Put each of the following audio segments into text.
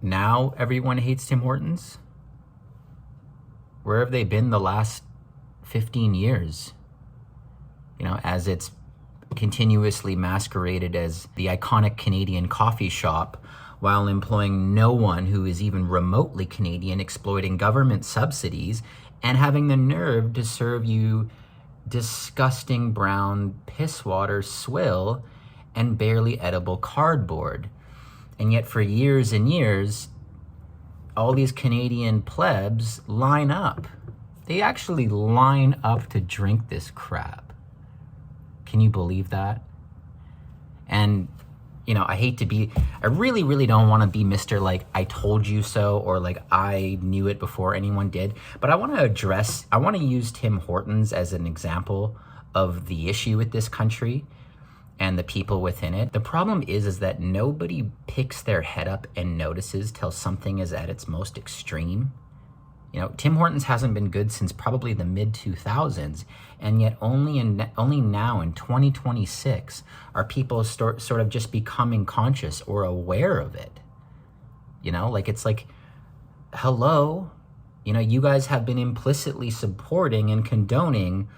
Now everyone hates Tim Hortons? Where have they been the last 15 years? You know, as it's continuously masqueraded as the iconic Canadian coffee shop while employing no one who is even remotely Canadian, exploiting government subsidies, and having the nerve to serve you disgusting brown piss water swill and barely edible cardboard. And yet for years and years, all these Canadian plebs line up. They actually line up to drink this crap. Can you believe that? And, you know, I really, really don't want to be Mr. like, I told you so, or like, I knew it before anyone did. But I want to use Tim Hortons as an example of the issue with this country and the people within it. The problem is that nobody picks their head up and notices till something is at its most extreme. You know, Tim Hortons hasn't been good since probably the mid-2000s, and yet only now in 2026 are people sort of just becoming conscious or aware of it. You know, like, it's like, hello, you know, you guys have been implicitly supporting and condoning,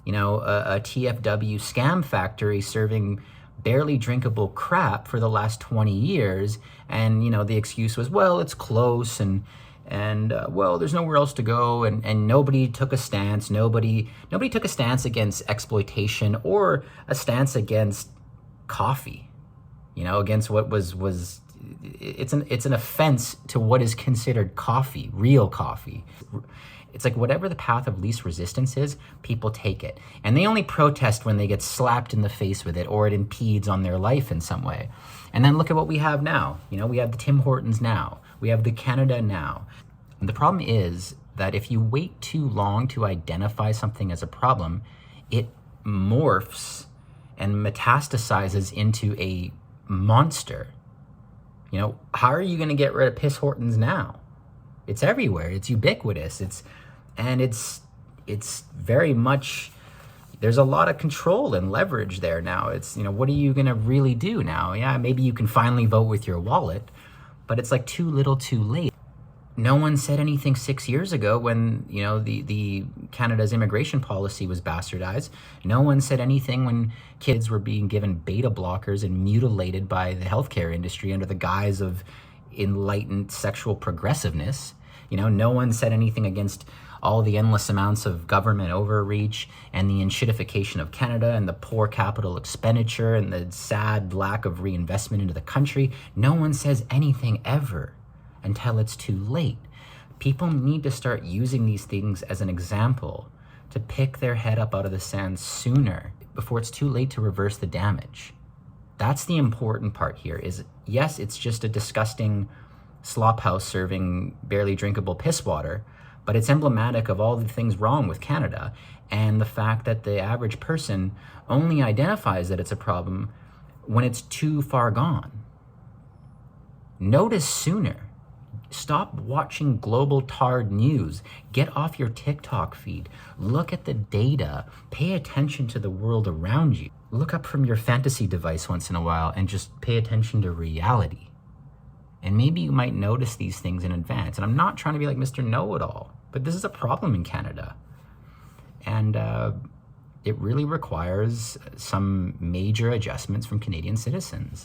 you know, a TFW scam factory serving barely drinkable crap for the last 20 years. And, you know, the excuse was, well, it's close, and well, there's nowhere else to go, and nobody took a stance. Nobody took a stance against exploitation or a stance against coffee. You know, against what was it's an offense to what is considered coffee, real coffee. It's like whatever the path of least resistance is, people take it. And they only protest when they get slapped in the face with it or it impedes on their life in some way. And then look at what we have now. You know, we have the Tim Hortons now. We have the Canada now. And the problem is that if you wait too long to identify something as a problem, it morphs and metastasizes into a monster. You know, how are you going to get rid of piss Hortons now? It's everywhere. It's ubiquitous. It's very much, there's a lot of control and leverage there now. It's, you know, what are you going to really do now? Yeah, maybe you can finally vote with your wallet, but it's like too little too late. No one said anything 6 years ago when, you know, the Canada's immigration policy was bastardized. No one said anything when kids were being given beta blockers and mutilated by the healthcare industry under the guise of enlightened sexual progressiveness. You know, no one said anything against all the endless amounts of government overreach and the enshittification of Canada and the poor capital expenditure and the sad lack of reinvestment into the country. No one says anything ever until it's too late. People need to start using these things as an example to pick their head up out of the sand sooner before it's too late to reverse the damage. That's the important part here is, yes, it's just a disgusting slop house serving barely drinkable piss water, but it's emblematic of all the things wrong with Canada and the fact that the average person only identifies that it's a problem when it's too far gone. Notice sooner. Stop watching global tard news. Get off your TikTok feed. Look at the data. Pay attention to the world around you. Look up from your fantasy device once in a while and just pay attention to reality. And maybe you might notice these things in advance. And I'm not trying to be like Mr. Know-It-All, but this is a problem in Canada. And it really requires some major adjustments from Canadian citizens.